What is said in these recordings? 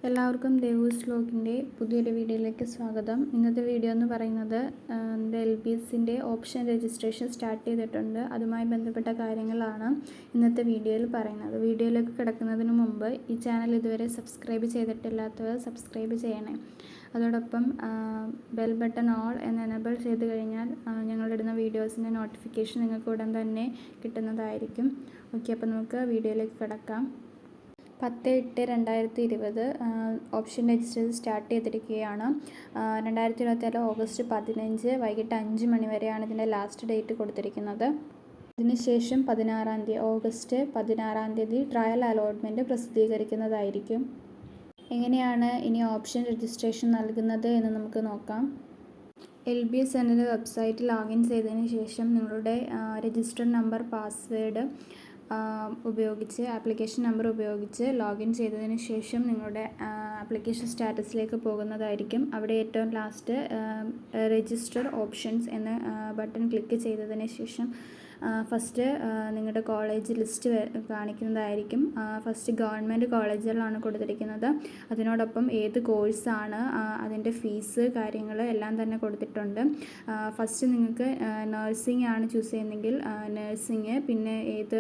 എല്ലാവർക്കും ദേവൂസ് വ്ലോഗിൻ്റെ പുതിയൊരു വീഡിയോയിലേക്ക് സ്വാഗതം. ഇന്നത്തെ വീഡിയോ എന്ന് പറയുന്നത് LBSൻ്റെ ഓപ്ഷൻ രജിസ്ട്രേഷൻ സ്റ്റാർട്ട് ചെയ്തിട്ടുണ്ട്. അതുമായി ബന്ധപ്പെട്ട കാര്യങ്ങളാണ് ഇന്നത്തെ വീഡിയോയിൽ പറയുന്നത്. വീഡിയോയിലേക്ക് കിടക്കുന്നതിന് മുമ്പ് ഈ ചാനൽ ഇതുവരെ സബ്സ്ക്രൈബ് ചെയ്തിട്ടില്ലാത്തവർ സബ്സ്ക്രൈബ് ചെയ്യണേ. അതോടൊപ്പം ബെൽ ബട്ടൺ ഓൾ എന്ന് എനേബിൾ ചെയ്ത് കഴിഞ്ഞാൽ ഞങ്ങളിടുന്ന വീഡിയോസിൻ്റെ നോട്ടിഫിക്കേഷൻ നിങ്ങൾക്ക് ഉടൻ തന്നെ കിട്ടുന്നതായിരിക്കും. ഓക്കെ, അപ്പോൾ നമുക്ക് വീഡിയോയിലേക്ക് കിടക്കാം. 10/8/2020 ഓപ്ഷൻ രജിസ്ട്രേഷൻ സ്റ്റാർട്ട് ചെയ്തിരിക്കുകയാണ്. 2024 ഓഗസ്റ്റ് 15 വൈകിട്ട് 5 മണി വരെയാണ് ഇതിൻ്റെ ലാസ്റ്റ് ഡേറ്റ് കൊടുത്തിരിക്കുന്നത്. ഇതിനുശേഷം ഓഗസ്റ്റ് 16 ട്രയൽ അലോട്ട്മെൻറ്റ് പ്രസിദ്ധീകരിക്കുന്നതായിരിക്കും. എങ്ങനെയാണ് ഇനി ഓപ്ഷൻ രജിസ്ട്രേഷൻ നൽകുന്നത് എന്ന് നമുക്ക് നോക്കാം. LBS എന്നതിൻ്റെ വെബ്സൈറ്റിൽ ലോഗിൻ ചെയ്തതിന് ശേഷം നിങ്ങളുടെ രജിസ്റ്റർ നമ്പർ, പാസ്വേഡ് ഉപയോഗിച്ച് ആപ്ലിക്കേഷൻ നമ്പർ ഉപയോഗിച്ച് ലോഗിൻ ചെയ്തതിന് ശേഷം നിങ്ങളുടെ ആപ്ലിക്കേഷൻ സ്റ്റാറ്റസിലേക്ക് പോകുന്നതായിരിക്കും. അവിടെ ഏറ്റവും ലാസ്റ്റ് രജിസ്റ്റർ ഓപ്ഷൻസ് എന്ന ബട്ടൺ ക്ലിക്ക് ചെയ്തതിന് ശേഷം ഫസ്റ്റ് നിങ്ങളുടെ കോളേജ് ലിസ്റ്റ് കാണിക്കുന്നതായിരിക്കും. ഫസ്റ്റ് ഗവൺമെൻറ് കോളേജുകളാണ് കൊടുത്തിരിക്കുന്നത്. അതിനോടൊപ്പം ഏത് കോഴ്സാണ്, അതിൻ്റെ ഫീസ് കാര്യങ്ങൾ എല്ലാം തന്നെ കൊടുത്തിട്ടുണ്ട്. ഫസ്റ്റ് നിങ്ങൾക്ക് നഴ്സിംഗ് ആണ് ചൂസ് ചെയ്യുന്നതെങ്കിൽ നഴ്സിംഗ്, പിന്നെ ഏത്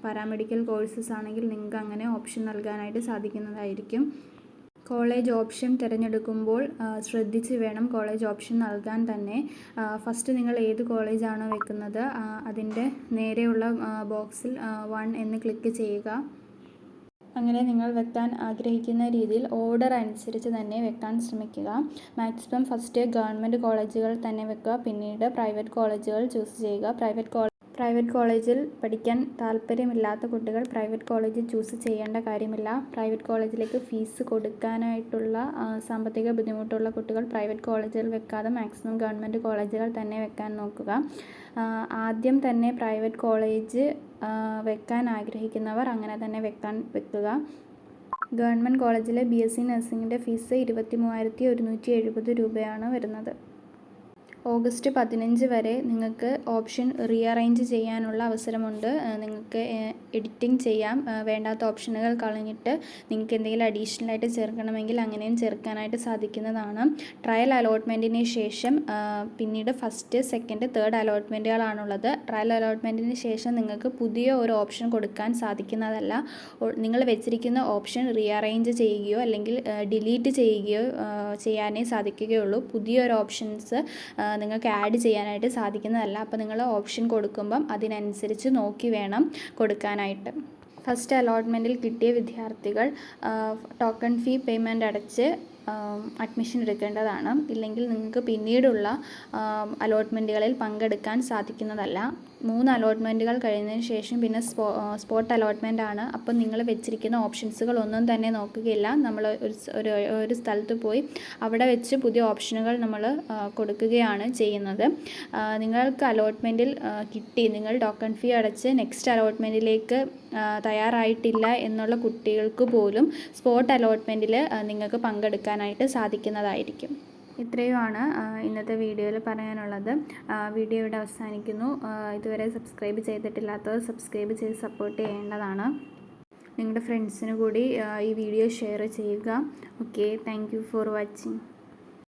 പാരാമെഡിക്കൽ കോഴ്സസ് ആണെങ്കിൽ നിങ്ങൾക്ക് അങ്ങനെ ഓപ്ഷൻ നൽകാനായിട്ട് സാധിക്കുന്നതായിരിക്കും. കോളേജ് ഓപ്ഷൻ തിരഞ്ഞെടുക്കുമ്പോൾ ശ്രദ്ധിച്ച് വേണം കോളേജ് ഓപ്ഷൻ നൽകാൻ തന്നെ. ഫസ്റ്റ് നിങ്ങൾ ഏത് കോളേജാണോ വെക്കുന്നത് അതിൻ്റെ നേരെയുള്ള ബോക്സിൽ 1 എന്ന് ക്ലിക്ക് ചെയ്യുക. അങ്ങനെ നിങ്ങൾ വെക്കാൻ ആഗ്രഹിക്കുന്ന രീതിയിൽ ഓർഡർ അനുസരിച്ച് തന്നെ വെക്കാൻ ശ്രമിക്കുക. മാക്സിമം ഫസ്റ്റ് ഗവൺമെൻറ് കോളേജുകൾ തന്നെ വെക്കുക, പിന്നീട് പ്രൈവറ്റ് കോളേജുകൾ ചൂസ് ചെയ്യുക. പ്രൈവറ്റ് കോളേജിൽ പഠിക്കാൻ താല്പര്യമില്ലാത്ത കുട്ടികൾ പ്രൈവറ്റ് കോളേജ് ചൂസ് ചെയ്യേണ്ട കാര്യമില്ല. പ്രൈവറ്റ് കോളേജിലേക്ക് ഫീസ് കൊടുക്കാനായിട്ടുള്ള സാമ്പത്തിക ബുദ്ധിമുട്ടുള്ള കുട്ടികൾ പ്രൈവറ്റ് കോളേജുകൾ വെക്കാതെ മാക്സിമം ഗവൺമെൻറ് കോളേജുകൾ തന്നെ വെക്കാൻ നോക്കുക. ആദ്യം തന്നെ പ്രൈവറ്റ് കോളേജ് വെക്കാൻ ആഗ്രഹിക്കുന്നവർ അങ്ങനെ തന്നെ വെക്കുക. ഗവൺമെൻറ് കോളേജിലെ BSc നഴ്സിംഗിൻ്റെ ഫീസ് 23,170 രൂപയാണ് വരുന്നത്. ഓഗസ്റ്റ് 15 വരെ നിങ്ങൾക്ക് ഓപ്ഷൻ റീഅറേഞ്ച് ചെയ്യാനുള്ള അവസരമുണ്ട്. നിങ്ങൾക്ക് എഡിറ്റിംഗ് ചെയ്യാം. വേണ്ടാത്ത ഓപ്ഷനുകൾ കളഞ്ഞിട്ട് നിങ്ങൾക്ക് എന്തെങ്കിലും അഡീഷണലായിട്ട് ചേർക്കണമെങ്കിൽ അങ്ങനെയും ചേർക്കാനായിട്ട് സാധിക്കുന്നതാണ്. ട്രയൽ അലോട്ട്മെൻറ്റിന് ശേഷം പിന്നീട് ഫസ്റ്റ്, സെക്കൻഡ്, തേർഡ് അലോട്ട്മെൻറ്റുകളാണുള്ളത്. ട്രയൽ അലോട്ട്മെൻറ്റിന് ശേഷം നിങ്ങൾക്ക് പുതിയ ഒരു ഓപ്ഷൻ കൊടുക്കാൻ സാധിക്കുന്നതല്ല. നിങ്ങൾ വെച്ചിരിക്കുന്ന ഓപ്ഷൻ റീഅറേഞ്ച് ചെയ്യുകയോ അല്ലെങ്കിൽ ഡിലീറ്റ് ചെയ്യുകയോ ചെയ്യാനേ സാധിക്കുകയുള്ളൂ. പുതിയൊരു ഓപ്ഷൻസ് നിങ്ങൾക്ക് ആഡ് ചെയ്യാനായിട്ട് സാധിക്കുന്നതല്ല. അപ്പോൾ നിങ്ങൾ ഓപ്ഷൻ കൊടുക്കുമ്പം അതിനനുസരിച്ച് നോക്കി വേണം കൊടുക്കാനായിട്ട്. ഫസ്റ്റ് അലോട്ട്മെൻറ്റിൽ കിട്ടിയ വിദ്യാർത്ഥികൾ ടോക്കൺ ഫീ പേയ്മെൻറ്റ് അടച്ച് അഡ്മിഷൻ എടുക്കേണ്ടതാണ്. ഇല്ലെങ്കിൽ നിങ്ങൾക്ക് പിന്നീടുള്ള അലോട്ട്മെൻറ്റുകളിൽ പങ്കെടുക്കാൻ സാധിക്കുന്നതല്ല. 3 അലോട്ട്മെൻറ്റുകൾ കഴിഞ്ഞതിന് ശേഷം പിന്നെ സ്പോട്ട് അലോട്ട്മെൻ്റ് ആണ്. അപ്പം നിങ്ങൾ വെച്ചിരിക്കുന്ന ഓപ്ഷൻസുകൾ ഒന്നും തന്നെ നോക്കുകയില്ല. നമ്മൾ ഒരു സ്ഥലത്ത് പോയി അവിടെ വെച്ച് പുതിയ ഓപ്ഷനുകൾ നമ്മൾ കൊടുക്കുകയാണ് ചെയ്യുന്നത്. നിങ്ങൾക്ക് അലോട്ട്മെൻറ്റിൽ കിട്ടി, നിങ്ങൾ ടോക്കൺ ഫീ അടച്ച് നെക്സ്റ്റ് അലോട്ട്മെൻറ്റിലേക്ക് തയ്യാറായിട്ടില്ല എന്നുള്ള കുട്ടികൾക്ക് പോലും സ്പോട്ട് അലോട്ട്മെൻറ്റിൽ നിങ്ങൾക്ക് പങ്കെടുക്കാനായിട്ട് സാധിക്കുന്നതായിരിക്കും. ഇത്രയുമാണ് ഇന്നത്തെ വീഡിയോയിൽ പറയാനുള്ളത്. വീഡിയോ ഇവിടെ അവസാനിക്കുന്നു. ഇതുവരെ സബ്സ്ക്രൈബ് ചെയ്തിട്ടില്ലാത്തവർ സബ്സ്ക്രൈബ് ചെയ്ത് സപ്പോർട്ട് ചെയ്യേണ്ടതാണ്. നിങ്ങളുടെ ഫ്രണ്ട്സിന് കൂടി ഈ വീഡിയോ ഷെയർ ചെയ്യുക. Okay, thank you for watching.